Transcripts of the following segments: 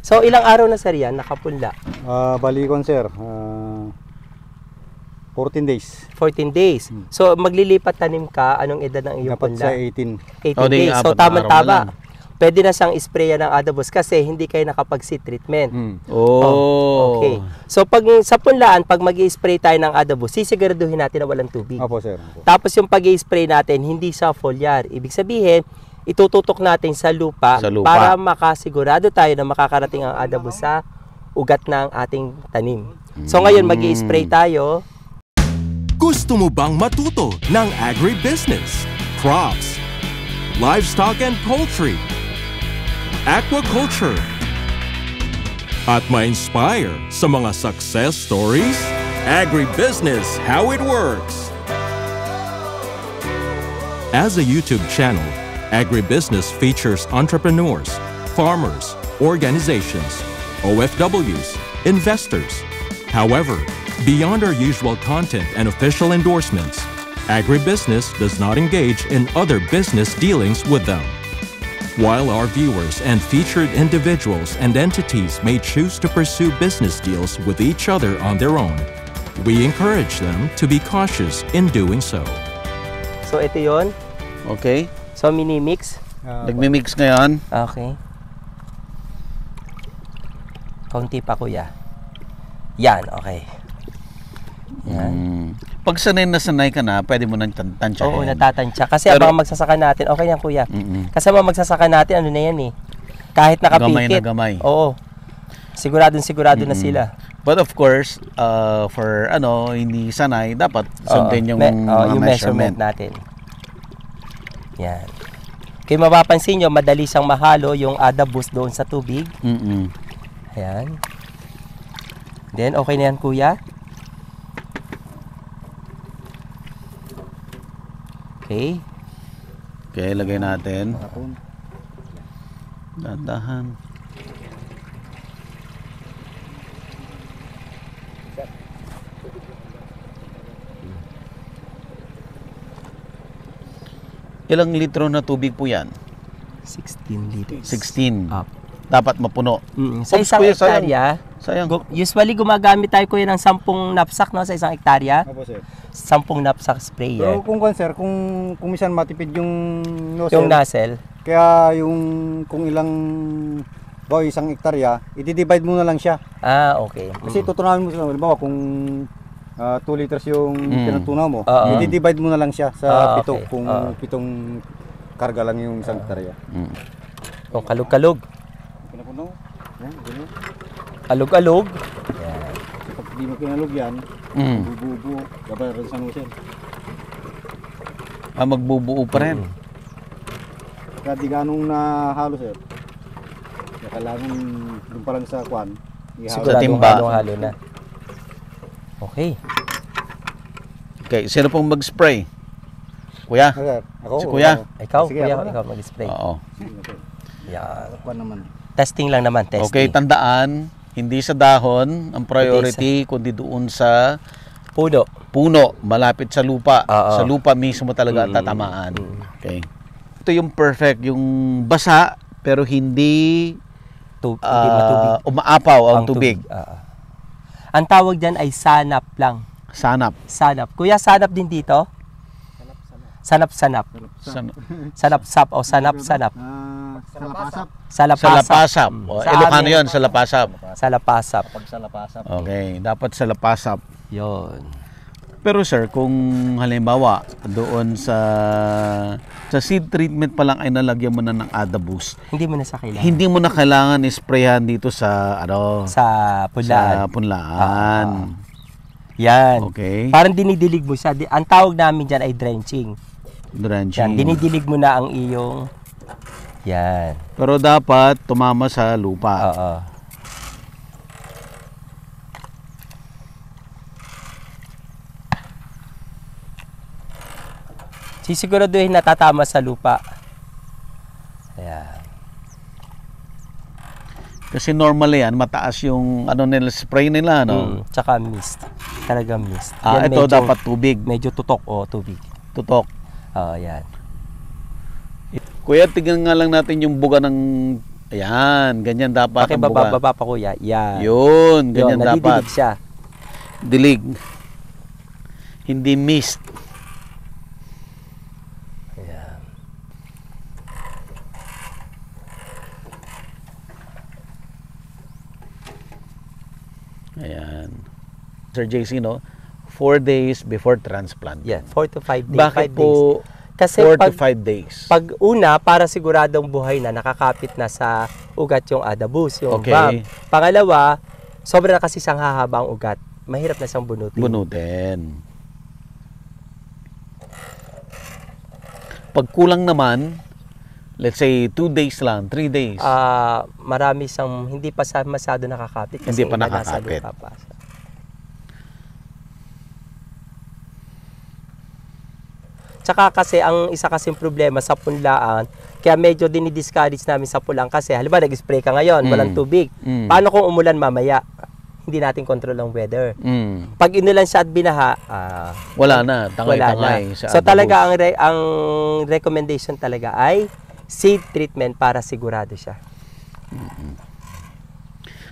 So, ilang araw na sir yan, nakapunla? Bali ko sir, 14 days. 14 days. So, maglilipat tanim ka, anong edad ng iyong Dapat punla? sa 18. 18 days. So, tama-tama. Pwede na siyang sprayan ng Adabus kasi hindi kayo nakapag-seed treatment. Oh. Okay. So, pag sa punlaan, pag mag-i-spray tayo ng Adabus, sisiguraduhin natin na walang tubig. Opo, sir. Opo. Tapos yung pag-i-spray natin, hindi sa foliar. Ibig sabihin, itututok natin sa lupa, para makasigurado tayo na makakarating ang Adabus sa ugat ng ating tanim. So ngayon mag-i-spray tayo. Gusto mo bang matuto ng agribusiness, crops, livestock and poultry, aquaculture, at ma-inspire sa mga success stories? Agribusiness, how it works! As a YouTube channel, Agribusiness features entrepreneurs, farmers, organizations, OFWs, investors. However, beyond our usual content and official endorsements, Agribusiness does not engage in other business dealings with them. While our viewers and featured individuals and entities may choose to pursue business deals with each other on their own, we encourage them to be cautious in doing so. So ito yon. Okay. So mini-mix. Nagmi-mix ngayon. Okay. Kaunti pa kuya. Yan, okay. Yan. Pag sanay ka na, pwede mo nang tansyahin. Oo, natatansya. Kasi ang mga magsasaka natin, okay yan kuya. Kasi ang mga magsasaka natin, ano na yan eh. Kahit nakapikit. Gamay na gamay. Oo. Sigurado na sila. But of course, for hindi sanay, dapat sundin yung measurement natin. Yan. Kaya mapapansin nyo, madali siyang mahalo yung Adabus doon sa tubig. Ayan. Then, okay na yan, kuya. Okay. Okay, lagay natin. Dahan-dahan. Ilang litro na tubig po yan? 16 liters. 16. Up. Dapat mapuno. Sa isang hektarya, sayang. Usually gumagamit tayo kuya ng 10 knapsack no, sa isang hektarya. Opo, sir. 10 knapsack sprayer. Pero sir, kung minsan matipid yung nozzle. Yung nozzle. Kaya kung ilang isang hektarya, i-divide mo na lang siya. Okay. Kasi tutunawin mo sila, halimbawa kung 2 liters yung pinatunaw mo, i-divide mo na lang siya sa pito, okay. kung pitong karga lang yung isang hektarya. Kung kalug-kalug. Pinapunaw. Yan, ganyan. Kalug-kalug. Yan. Pag di mo kinalog yan, bubuo, gabay rin sa nozzle. Magbubuo pa rin. Kaya di ganong nahalo, sir. Kaya kailangan doon pa lang sa kwan. Siguradong halo na. Okay. Okay, sino pong mag-spray? Kuya? Ako? Si kuya? Ikaw, Sige, kuya, ako. ikaw mag-spray. Oo. Yan. Kwan naman. Testing lang naman, testing. Okay, tandaan, hindi sa dahon ang priority, kundi doon sa puno, malapit sa lupa. Sa lupa mismo talaga ang tatamaan. Okay. Ito yung perfect, yung basa, pero hindi matubig. Umaapaw ang tubig. Ang tawag dyan ay sanap lang. Sanap. Kuya, sanap din dito? Sanap-sanap. Sanap-sap o sanap-sanap. Salapasap. Ilocano yun, salapasap. Salapasap. Okay, dapat salapasap. Yun. Pero sir, kung halimbawa doon sa seed treatment pa lang ay nalagyan mo na ng Adabus, hindi mo na sa kailangan. Hindi mo na kailangan isprayan dito sa sa punlaan. Sa punlaan. Yan. Okay. Parang dinidilig mo siya. Ang tawag namin diyan ay drenching. Drenching. Yan, dinidilig mo na ang iyong yan. Pero dapat tumama sa lupa. Sisiguraduhin na tatama sa lupa. Ayan. Kasi normally yan, mataas yung nila, spray nila, no? Tsaka mist. Talagang mist. Yan, ito medyo, dapat tubig. Medyo tutok o tubig. Tutok. Yan. Kuya, tignan nga lang natin yung buga ng... Ayan, ganyan dapat ang buga. Pakibaba pa kuya. Yan. Yun, ganyan dapat. Nadidilig siya. Dilig. Hindi mist. Ayan. Ayan. Sir JC, no? 4 days before transplant. Yeah, 4 to 5 days. Bakit 5 po days. Kasi 4 to 5 days? Pag una, para siguradong buhay na, nakakapit na sa ugat yung adabus, yung Okay. valve. Pangalawa, sobra na kasi siyang hahaba ang ugat. Mahirap na siyang bunutin. Bunutin. Pag kulang naman, let's say 2 days lang, 3 days. Marami siyang hindi pa masyado nakakapit. Kasi Hindi pa iba nasa nakakapit. lupa pa. Tsaka kasi ang isa kasing problema sa punlaan, kaya medyo dinidiscourage namin sa pulang kasi halimbawa nag-spray ka ngayon, walang tubig. Paano kung umulan mamaya? Hindi natin control ang weather. Pag inulan siya at binaha, wala na, tangay-tangay. So talaga ang recommendation talaga ay seed treatment para sigurado siya.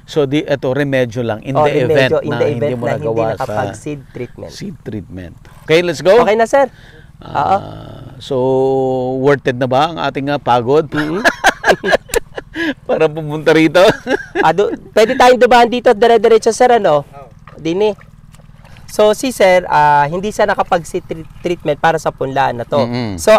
So ito remedyo lang in the event na hindi mo nagawa sa seed treatment. Seed treatment. Okay, let's go. Okay na, sir. So worth it na ba ang ating pagod? Para pumunta rito. Pwede tayong dumaan dito at dire-diretso, sir, ano? Dini. So si sir, hindi siya nakapag-seed treatment para sa punlaan na to. So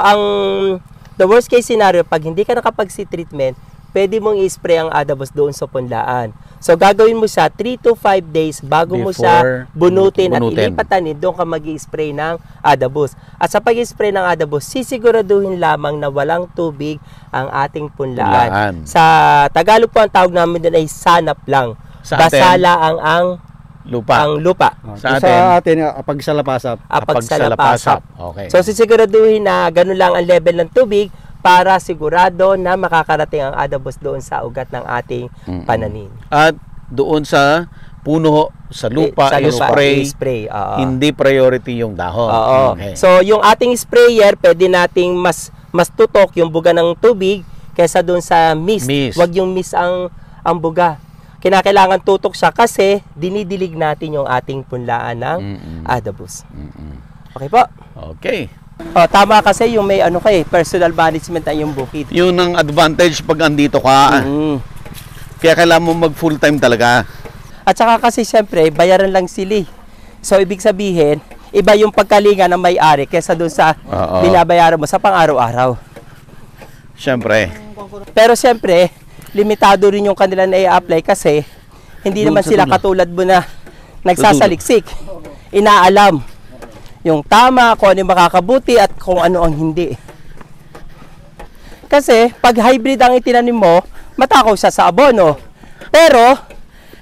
the worst case scenario, pag hindi ka nakapag-seed treatment, pwede mong i-spray ang adabus doon sa punlaan. So gagawin mo siya 3 to 5 days bago mo siya bunutin at ilipatanin, doon ka mag-i-spray ng adabus. At sa pag-i-spray ng adabus, sisiguraduhin lamang na walang tubig ang ating punlaan. Sa Tagalog po ang tawag namin doon ay sanap lang. Basala ang lupa. Sa atin, apagsalapasap. Apagsalapasap. Okay. So sisiguraduhin na ganun lang ang level ng tubig para sigurado na makakarating ang adabus doon sa ugat ng ating pananim. At doon sa puno, sa lupa, i-spray. Hindi priority yung dahon. Okay. So yung ating sprayer, pwede nating mas tutok yung buga ng tubig kaysa doon sa mist. Huwag yung mist ang buga. Kinakailangan tutok siya kasi dinidilig natin yung ating punlaan ng adabus. Okay po? Okay. Tama kasi yung may personal management ay yung bukid. Yun ang advantage pag andito ka. Kaya kailangan mo mag full time talaga. At saka kasi siyempre, bayaran lang sila. So ibig sabihin, iba yung pagkalinga ng may-ari kaysa doon sa binabayaran mo sa pang-araw-araw. Siyempre. Pero siyempre, limitado rin yung kanila na i-apply kasi hindi naman sila katulad mo na nagsasaliksik. Inaalam yung tama, kung ano yung makakabuti at kung ano ang hindi. Kasi pag hybrid ang itinanim mo, matakaw siya sa abono. Pero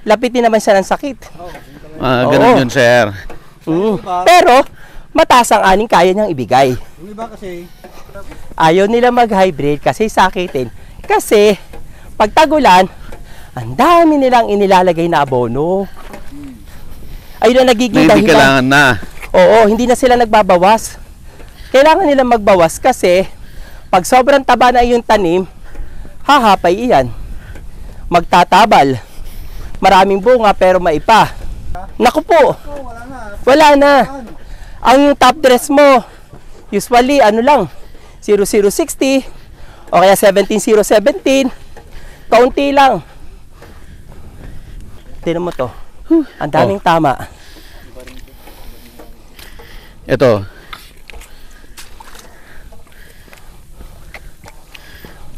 lapitin naman siya ng sakit. Ganun yun, sir. Pero mataas ang aning kaya niyang ibigay. Yung iba kasi ayaw nila mag-hybrid kasi sakitin. Kasi pag tagulan, ang dami nilang inilalagay na abono. Ayun na nagiging dahilan. Hindi kailangan na. Oo, hindi na sila nagbabawas. Kailangan nila magbawas kasi pag sobrang taba na yung tanim, hahapay iyan. Magtatabal. Maraming bunga pero maipa. Naku po, wala na. Ang top dress mo, usually lang, 0060 o kaya 17017, kaunti lang. Tingnan mo to. Ang daming tama. Ito.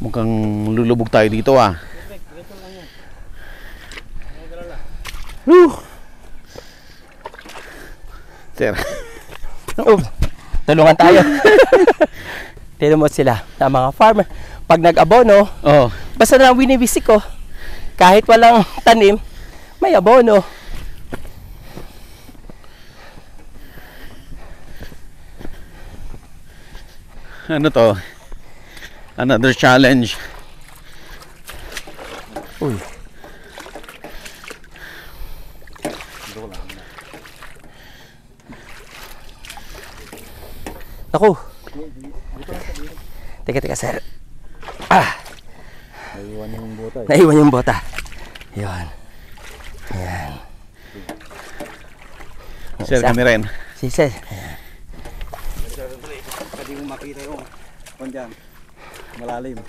Mukhang lulubog tayo dito Sir. Tulungan tayo. Tignan mo sila, na mga farmer. Pag nag-abono, basta na winiwisik ko, kahit walang tanim, may abono. Ano to? Another challenge. Uy. Ako. Teka, sir. Naiwan yung bota eh. Naiwan yung bota. Yun. Ayan. Sir, kami rin. Si sir. Pwede mo makita yung kung dyan. Malalim.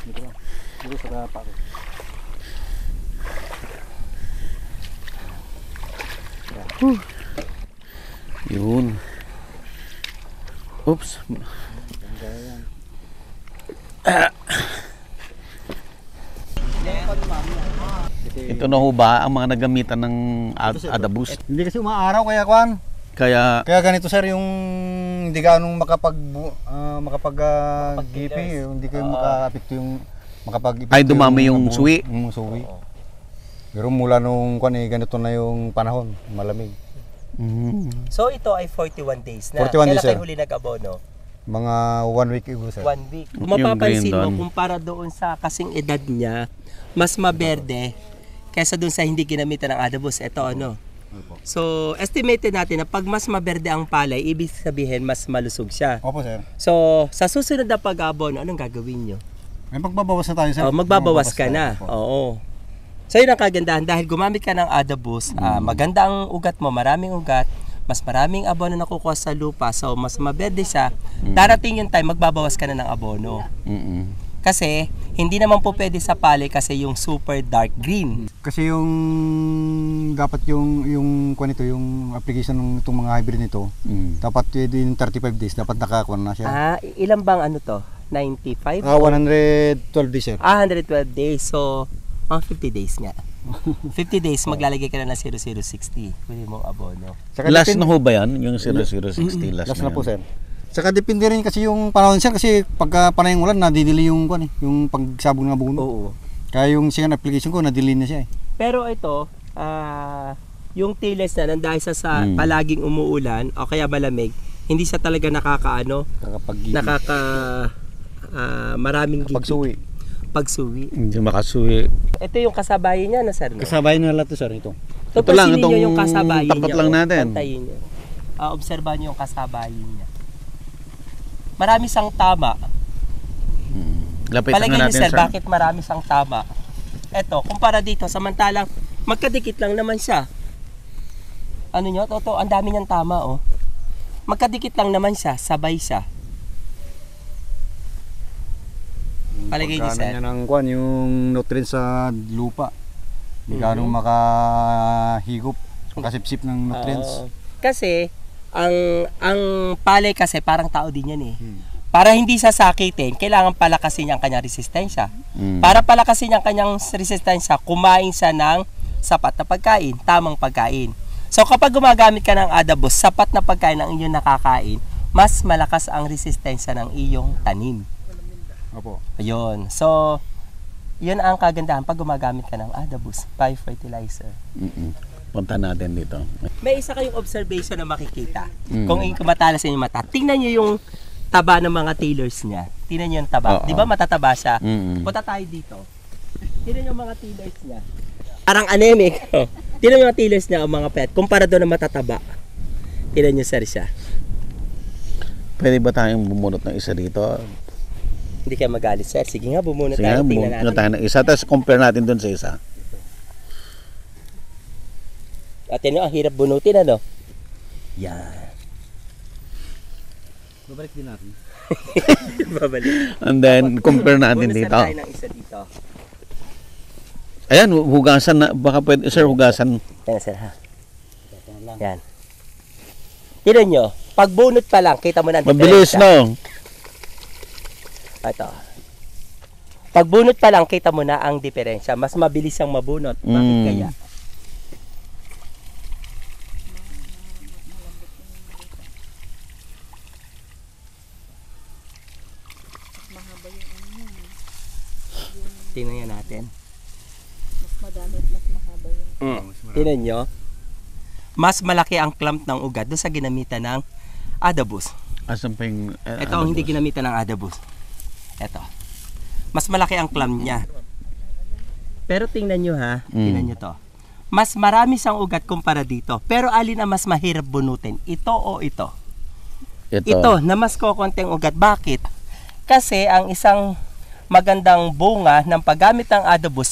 Dito lang. Dito sa kapa ko. Yun. Oops. Ito na ho ba ang mga nagamitan ng adabus? Hindi kasi umaaraw kaya kwan. Kaya Kaya ganito sir yung hindi ganong makapag gipi, hindi kayo maka-apekto yung ay dumami yung suwi. Suwi. Pero mula nung kwan ganito na yung panahon, malamig. So ito ay 41 days na. 41 days, Kailan sir. kayo huli nag-abono? Mga 1 week ago sir. 1 week. Kung Yung mapapansin green mo, doon. kumpara doon sa kasing edad niya, mas maberde kaysa doon sa hindi ginamitan ng adabus. Ito ano. So, estimated natin na pag mas maberde ang palay, ibig sabihin mas malusog siya. Opo sir. So, sa susunod na pag-abono, anong gagawin nyo? May pagbabawas na tayo sir. Oh, magbabawas ka tayo. na. Opo. Oo. So, yun ang kagandahan. Dahil gumamit ka ng adabus, maganda ang ugat mo, maraming ugat, mas maraming abono na kukuha sa lupa. So, mas maberde siya. Darating yung time, magbabawas ka na ng abono. Kasi, hindi naman po pwede sa palay kasi yung super dark green. Kasi yung dapat yung kwan ito, yung application ng itong mga hybrid nito, dapat yung 35 days dapat nakakuha na siya. Ilan bang ano to? 95? 112 days sir. 112 days. So, 50 days nga. 50 days, maglalagay ka na ng 0060. Pwede mong abono. Last na ho ba yan? Yung 0060 last Last na na po yan? sir. Saka depende rin kasi yung panahon sir kasi pagka panay ng ulan nadidili yung kwan yung pagsabog ng abono. Oo. Kaya yung singan application ko nadili na siya eh. Pero ito, yung tiles na dahil sa palaging umuulan o kaya malamig, hindi siya talaga nakakaano, maraming gigi. Pagsuwi. Hindi makasuwi. Ito yung kasabayan niya na sir. No? Kasabayan na lahat to sir ito. Ito lang, Pansinin itong niyo yung kasabayan tapat niya, lang oh. natin. Pantayin niyo. Obserbahan niyo yung kasabayan niya. Marami siyang tama. Lapitan Palagay nga niyo natin sir, bakit marami siyang tama? Ito, kumpara dito, samantalang magkadikit lang naman siya. Ano nyo? Toto, ang dami niyang tama, oh. Magkadikit lang naman siya, sabay siya. Palagay niyo sir. Pagkana niya ng kwan yung nutrients sa lupa. Hindi ganong makahigop, makasipsip ng nutrients. Kasi ang palay kasi parang tao din yan eh. Para hindi sasakitin, kailangan palakasin ang kanyang resistensya. Para palakasin ang kanyang resistensya, kumain siya ng sapat na pagkain, tamang pagkain. So kapag gumagamit ka ng adabus, sapat na pagkain ang iyong nakakain, mas malakas ang resistensya ng iyong tanim. Opo. Ayun. So, yun ang kagandahan pag gumagamit ka ng adabus, biofertilizer. Punta natin dito. May isa kayong observation na makikita. Kung kumatala sa inyong mata, tingnan nyo yung taba ng mga tailors niya. Tingnan nyo yung taba. Di ba matataba siya? Punta tayo dito. Tingnan nyo yung mga tailors niya. Parang anemic. Tingnan nyo yung tailors niya o mga pet. Kumpara doon na matataba. Tingnan nyo sir siya. Pwede ba tayong bumunot ng isa dito? Hindi kayo magalit sir. Sige nga, bumunot Sige tayo. nga, Tingnan bumunot natin. tayo ng isa. Tapos compare natin dun sa isa. At yun, ang hirap bunutin ano? Yan. Babalik din natin. Babalik. And then, compare natin Bunutan dito. tayo ng isa dito. Ayan, hugasan na. Baka pwede, sir, hugasan. Yan sir ha. Yan. Tignan nyo, pag bunot pa lang, kita mo na ang Mabilis, diferensya. no? Ito. Pag bunot pa lang, kita mo na ang diferensya. Mas mabilis siyang mabunot. Bakit kaya? Tingnan nga natin. Mas madami at mas mahaba yun. Tingnan nyo. Mas malaki ang clump ng ugat doon sa ginamitan ng adabus. Asan pa yung... Ito ang hindi ginamitan ng adabus. Ito. Mas malaki ang clump niya. Pero tingnan nyo ha. Tingnan nyo to. mas marami siyang ugat kumpara dito. Pero alin ang mas mahirap bunutin? Ito o ito? Ito na mas kokonting ugat. Bakit? Kasi ang isang magandang bunga ng paggamit ng adobus,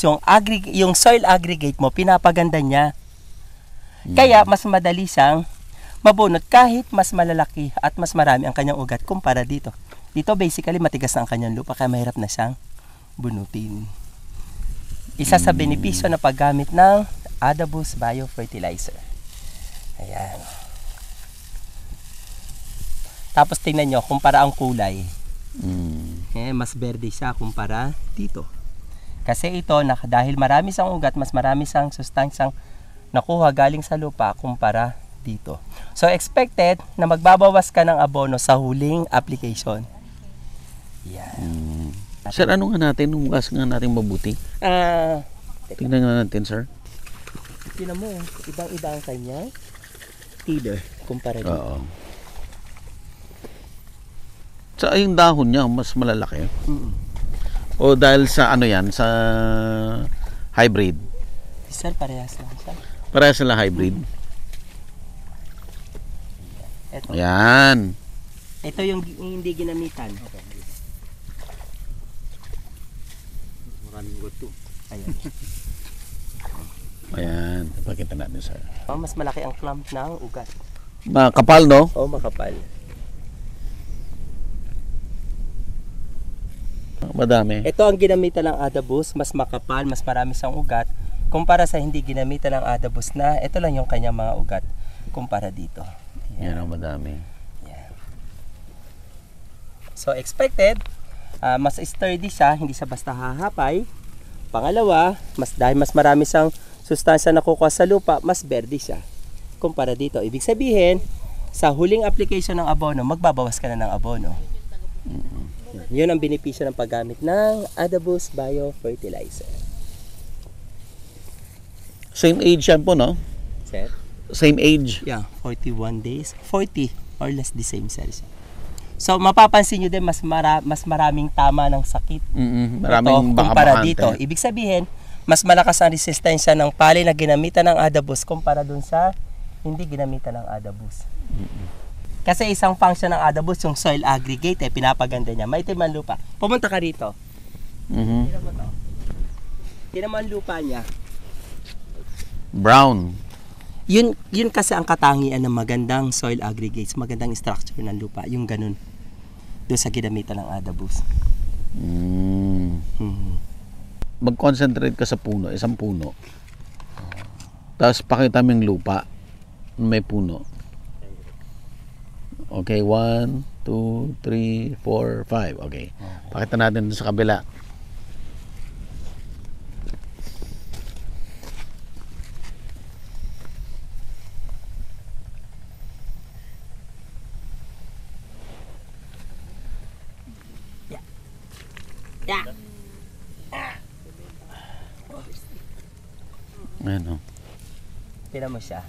yung soil aggregate mo, pinapaganda niya. Kaya mas madali siyang mabunot kahit mas malalaki at mas marami ang kanyang ugat kumpara dito. Dito basically matigas na ang kanyang lupa kaya mahirap na siyang bunutin. Isa sa benepisyo na paggamit ng adobus biofertilizer. Ayan. Tapos tingnan nyo, kumpara ang kulay. Mas berde siya kumpara dito. Kasi ito, dahil marami siyang ugat, mas marami siyang sustansyang nakuha galing sa lupa kumpara dito. So expected na magbabawas ka ng abono sa huling application. Yan. Sir, ano nga natin? Hugas nga natin mabuti. Tingnan nga natin, sir. Tingnan mo, ibang-iba ang kanya tiller kumpara dito. Oo. Sa yung dahon niya, mas malalaki. O dahil sa ano yan, sa hybrid? Sir, parehas lang siya. Parehas sila hybrid. Ito. Ayan. Ito yung hindi ginamitan. Maraming ugat to. Ayan. Ayan. Pakita natin, sir. Mas malaki ang clump ng ugat. Makapal, no? Oo, makapal. Madami. Ito ang ginamitan ng adobus, mas makapal, mas marami siyang ugat kumpara sa hindi ginamitan ng adobus na ito lang yung kanyang mga ugat kumpara dito. Yan ang madami. Yan. So expected, mas sturdy siya, hindi siya basta hahapay. Pangalawa, dahil mas marami siyang sustansya na kukuha sa lupa, mas berde siya kumpara dito. Ibig sabihin, sa huling application ng abono, magbabawas ka na ng abono. Yun ang benepisyo ng paggamit ng adobus biofertilizer. Same age yan po, no? Sir? Same age. Yeah, 41 days. 40 or less the same size. So mapapansin nyo din mas maraming tama ng sakit. Maraming ito kumpara dito. Ibig sabihin, mas malakas ang resistensya ng palay na ginamitan ng adobus kumpara dun sa hindi ginamitan ng adobus. Kasi isang function ng adobus, yung soil aggregate, pinapaganda niya. Maitim ang lupa. Pumunta ka rito. Tingnan mo to. Tingnan mo ang lupa niya. Brown. Yun kasi ang katangian ng magandang soil aggregates, magandang structure ng lupa, yung ganun. Doon sa ginamitan ng adobus. Mag-concentrate ka sa puno, isang puno. Tapos pakita mo yung lupa, may puno. Okay, 1, 2, 3, 4, 5. Okay. Pakita natin sa kabila. Ayan, oh. Tingnan mo siya.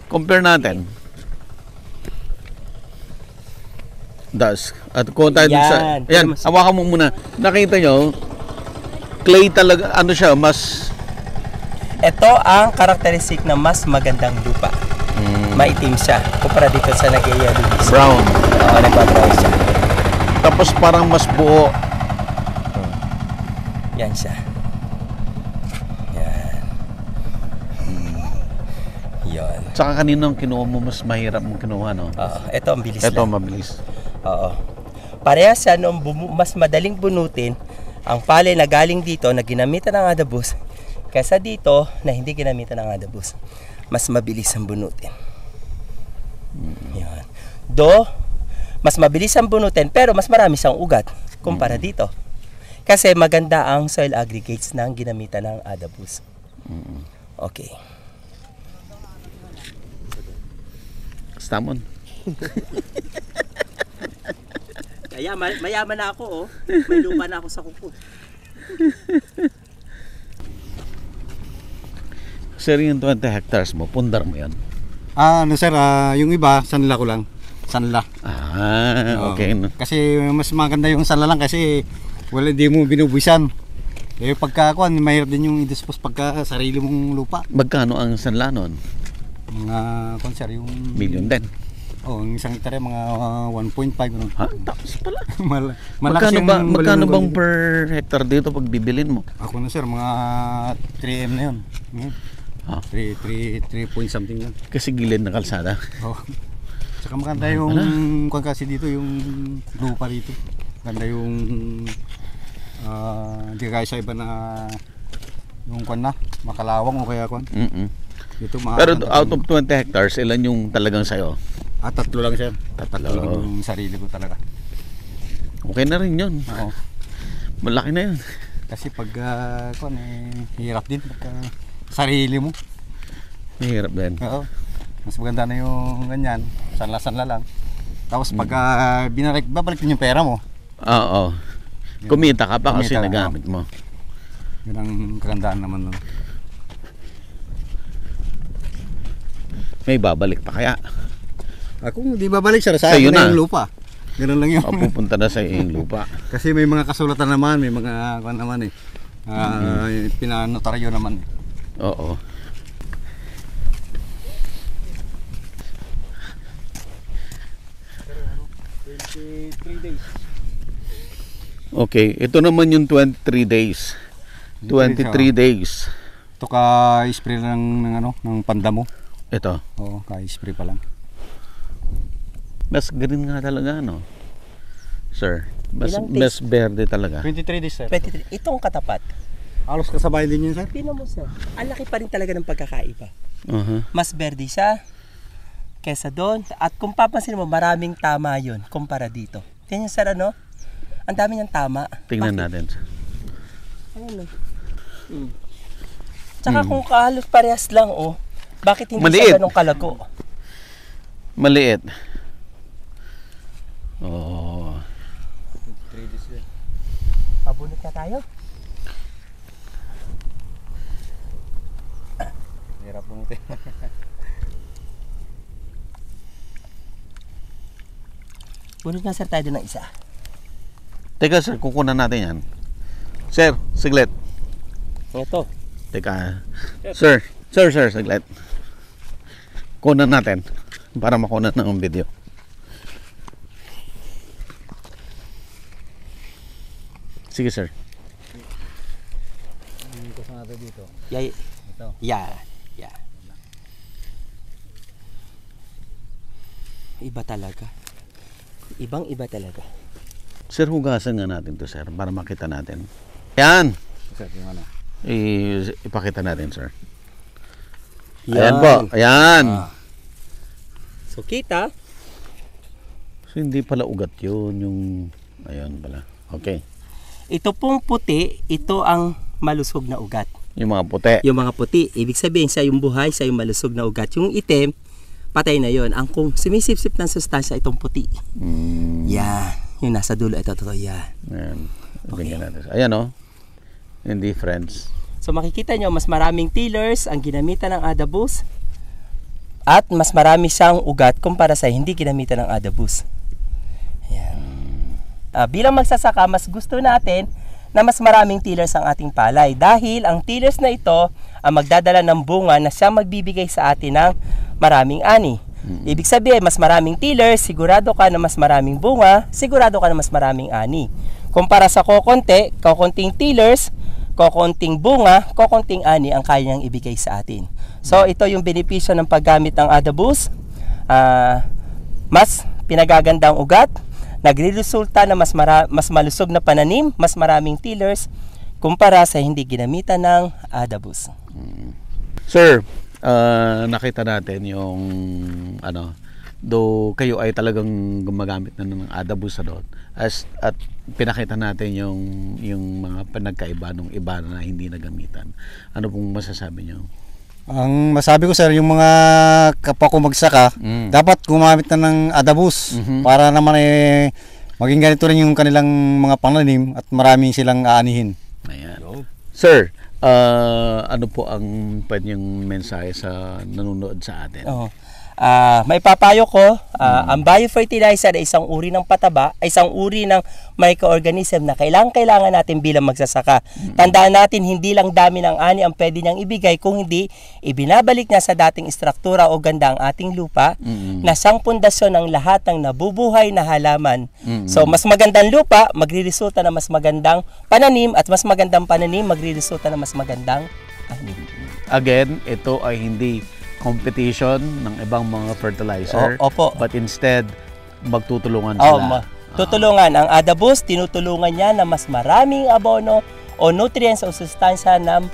Compare natin. Dusk. At kung tayo dun sa... Ayan, hawakan mo muna. Nakita nyo, clay talaga, ano siya, mas... Ito ang karakteristik na mas magandang lupa. Maitim siya. Kumpara dito sa nag-yellow. Brown. Oo, nagpa-brown siya. Tapos parang mas buo. Yan siya. Yan. Yan. Saka kaninang kinuha mo, mas mahirap mong kinuha, no? Oo, ito ang bilis Ito, lang. mabilis. Oo. Parehas siya noong mas madaling bunutin ang palay na galing dito na ginamitan ng adobus kaysa dito na hindi ginamitan ng adobus. Mas mabilis ang bunutin. Yan. Mas mabilis ang bunutin pero mas marami siyang ugat kumpara dito. Kasi maganda ang soil aggregates ng ginamitan ng adobus. Okay. Stamon. Kaya mayaman na ako, oh. May lupa na ako sa kuko. Sir, yung 20 hectares mo, pundar mo yan? Ano sir, yung iba, sanla ko lang. Sanla. Okay. Kasi mas maganda yung sanla lang kasi Wala, di mo binubuisan. Eh pagka kuan, mahirap din yung i-dispose pagka sarili mong lupa. Magkano ang sanla nun? Mga kuan sir, yung Million din. oh, ang isang hektarya mga 1.5 ano. Ha? Tapos pala. Malakas Magkano bang per hectare dito pag bibilin mo? Ako na sir, mga 3M na yun. Ah. 3 point something lang. Kasi gilid na kalsada. Oh. Tsaka maganda yung kuan kasi dito, yung lupa dito. Maganda yung hindi kaya sa iba na yung kuan na, makalawang o kaya kuan. Dito Pero out of 20 hectares, ilan yung talagang sayo? 3 lang siya. 3 lang yung sarili ko talaga. Okay na rin yun. Oo. Malaki na yun. Kasi pag kuan hirap din pagka sarili mo. Mahirap din. Oo. Mas maganda na yung ganyan, sanla-sanla lang. Tapos pag babalik din yung pera mo. Oo. Kumita ka pa kasi Kumita, nagamit mo. Yun ang kagandaan naman nun. May babalik pa kaya? Kung di babalik siya, sa Sa'yo akin na na. yung lupa. Ganun lang yun. Pupunta na sa iyong lupa. Kasi may mga kasulatan naman, may mga kuan naman eh. Pinanotaryo naman. Oo. Okay, ito naman yung 23 days. 23 days. Ito ka-spray lang ng pandamo. Ito. Oo, ka-spray pa lang. Mas green nga talaga, no? Sir, Ilang mas verde talaga. 23 days sir. 23. Itong katapat. Halos kasabay din yun sir. Tingnan mo sir. Ang laki pa rin talaga ng pagkakaiba. Mas verde siya kesa doon. At kung papansin mo, maraming tama yun kumpara dito. Tingnan sir, ano? Ang dami niyang tama. Tingnan Bakit? natin. Ayun, Tsaka kung halos parehas lang, bakit hindi Maliit. siya ganong kalago? Maliit. Oh. Pabunot na tayo. Hirap mo ito. Bunot na sir tayo doon ng isa. Teka sir, kukunan natin yan. Sir, siglit. Ito. Teka. Sir, siglit. Kunan natin para makunan ng video. Sige sir. Ito sa natin dito. Yeah. Ito. Yeah. Iba talaga. Ibang-iba talaga. Sir, hugasan nga natin to sir para makita natin. Yan. Sir, yung ano? Ipakita natin sir. Ayan po. Ayan. So kita. So hindi pala ugat yun. Ayan pala. Okay. Ito pong puti, ito ang malusog na ugat. Yung mga puti. Yung mga puti, ibig sabihin siya yung buhay, siya yung malusog na ugat. Yung itim, patay na yon. Ang kung sumisip-sip ng sustansya, itong puti. Yan. Yung nasa dulo, ito, yan. Ayan. Okay. Ayan o. Yung difference. So makikita nyo, mas maraming tillers ang ginamitan ng Adabus at mas marami siyang ugat kumpara sa hindi ginamitan ng Adabus. Ayan. Bilang magsasaka, mas gusto natin na mas maraming tillers ang ating palay dahil ang tillers na ito ang magdadala ng bunga na siya magbibigay sa atin ng maraming ani. Ibig sabihin, mas maraming tillers, sigurado ka na mas maraming bunga, sigurado ka na mas maraming ani. Kumpara sa kokonting tillers, kokonting bunga, kokonting ani ang kaya niyang ibigay sa atin. So ito yung benepisyo ng paggamit ng Adabus. Mas pinagaganda ang ugat, nagre-resulta na mas malusog na pananim, mas maraming tillers kumpara sa hindi ginamitan ng Adabus. Sir, nakita natin yung do kayo ay talagang gumagamit na ng Adabus doon at pinakita natin yung mga pinagkaiba ng iba na hindi nagamitan. Ano pong masasabi niyo? Ang masabi ko sir, yung mga kapwa ko magsaka, dapat gumamit na ng Adabus para naman maging ganito rin yung kanilang mga pananim at maraming silang aanihin. Ayan. Sir, ano po ang pwedeng mensahe sa nanonood sa atin? may papayo ko, ang biofertilizer ay isang uri ng pataba, ay isang uri ng microorganism na kailangan natin bilang magsasaka. Tandaan natin, hindi lang dami ng ani ang pwede niyang ibigay, kung hindi, ibinabalik niya sa dating istruktura o ganda ang ating lupa, na siyang pundasyon ng lahat ng nabubuhay na halaman. So, mas magandang lupa, magre-resulta na mas magandang pananim, at mas magandang pananim, magre-resulta na mas magandang ani. Again, ito ay hindi competition ng ibang mga fertilizer, opo. but instead magtutulungan sila. Tutulungan ang AdaBoost, tinutulungan niya na mas maraming abono o nutrients o sustansya na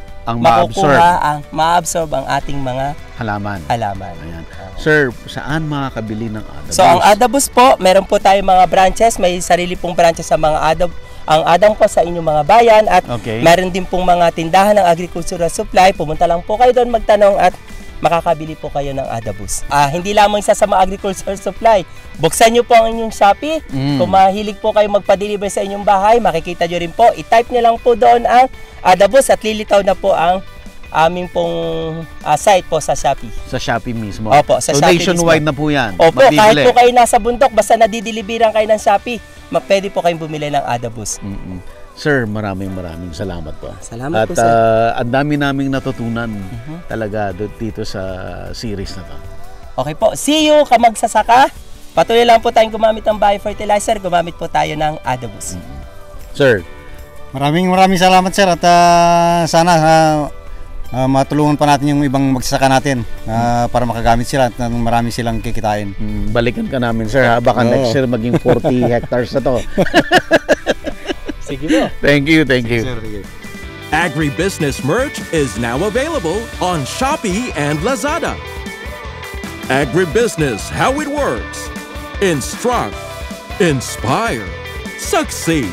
ma-absorb ang ating mga halaman. Ayan. Sir, saan makakabili ng AdaBoost? So ang AdaBoost po, meron po tayong mga branches, may sarili pong branches sa mga ang Adam po sa inyong mga bayan, at meron din pong mga tindahan ng agricultural supply. Pumunta lang po kayo doon magtanong at makakabili po kayo ng AdaBoost. Hindi lamang isa sa mga agricultural supply. Buksan nyo po ang inyong Shopee. Kung mahilig po kayo magpa-deliver sa inyong bahay, makikita nyo rin po. I-type nyo lang po doon ang AdaBoost at lilitaw na po ang aming pong site po sa Shopee. Sa Shopee mismo? Opo, sa Shopee nationwide mismo. Na po yan? Opo, kahit po kayo nasa bundok, basta nadidilibiran kayo ng Shopee, pwede po kayong bumili ng AdaBoost. Sir, maraming salamat po. Salamat po, sir. At ang dami naming natutunan talaga dito sa series na to. Okay po. See you, kamagsasaka. Patuloy lang po tayong gumamit ng biofertilizer. Gumamit po tayo ng AdaBoost. Sir. Maraming salamat, sir. At sana matulungan pa natin yung ibang magsasaka natin para makagamit sila at marami silang kikitain. Balikan ka namin, sir. Baka next year maging 40 hectares na to. Sige po. Thank you. Agribusiness merch is now available on Shopee and Lazada. Agribusiness, how it works. Instruct, inspire, succeed.